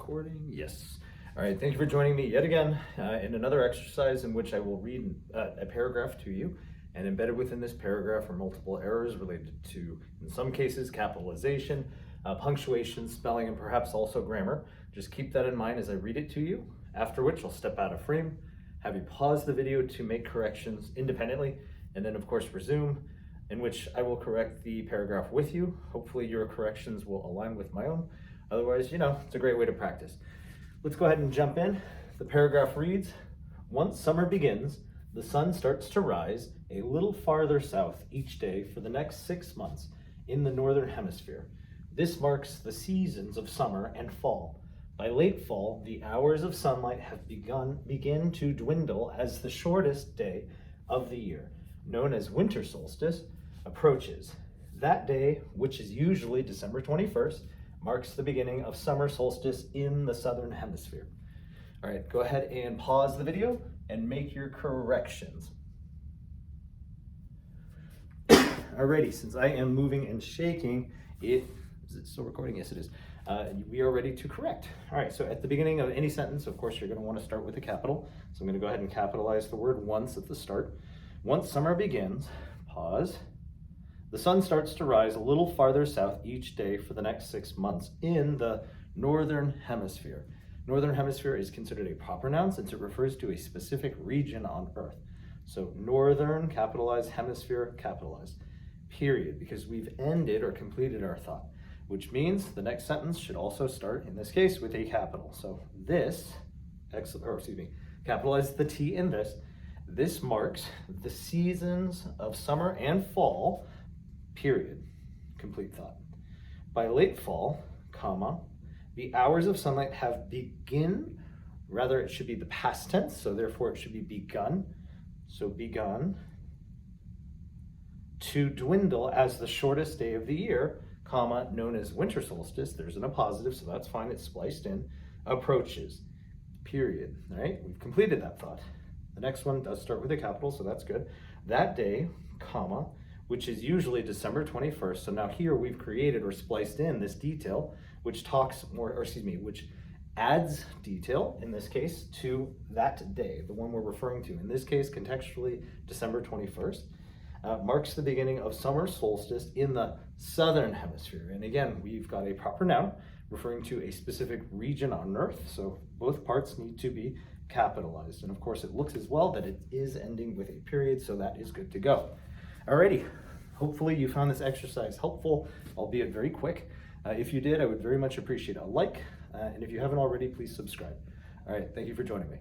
recording? Yes. All right, thank you for joining me yet again in another exercise in which I will read a paragraph to you, and embedded within this paragraph are multiple errors related to, in some cases, capitalization, punctuation, spelling, and perhaps also grammar. Just keep that in mind as I read it to you, after which I'll step out of frame, have you pause the video to make corrections independently, and then of course resume, in which I will correct the paragraph with you. Hopefully your corrections will align with my own. Otherwise, it's a great way to practice. Let's go ahead and jump in. The paragraph reads, once summer begins, the sun starts to rise a little farther south each day for the next 6 months in the northern hemisphere. This marks the seasons of summer and fall. By late fall, the hours of sunlight have begin to dwindle as the shortest day of the year, known as winter solstice, approaches. That day, which is usually December 21st, marks the beginning of summer solstice in the southern hemisphere. All right, go ahead and pause the video and make your corrections. Alrighty, since I am moving and shaking, is it still recording? Yes, it is. We are ready to correct. All right, so at the beginning of any sentence, of course, you're going to want to start with a capital. So I'm going to go ahead and capitalize the word once at the start. Once summer begins, pause. The sun starts to rise a little farther south each day for the next 6 months in the northern hemisphere. Northern hemisphere is considered a proper noun since it refers to a specific region on Earth. So northern, capitalized, hemisphere, capitalized, period, because we've ended or completed our thought, which means the next sentence should also start, in this case, with a capital. So this, capitalize the T in this. This marks the seasons of summer and fall, period, complete thought. By late fall, comma, the hours of sunlight have begin, rather it should be the past tense, so therefore it should be begun. So begun to dwindle as the shortest day of the year, comma, known as winter solstice, there's an appositive, so that's fine, it's spliced in, approaches, period. All right, we've completed that thought. The next one does start with a capital, so that's good. That day, comma, which is usually December 21st. So now here we've created or spliced in this detail, which which adds detail, in this case, to that day, the one we're referring to. In this case, contextually, December 21st, marks the beginning of summer solstice in the southern hemisphere. And again, we've got a proper noun referring to a specific region on Earth. So both parts need to be capitalized. And of course, it looks as well that it is ending with a period, so that is good to go. Alrighty, hopefully you found this exercise helpful, albeit very quick. If you did, I would very much appreciate a like, and if you haven't already, please subscribe. All right, thank you for joining me.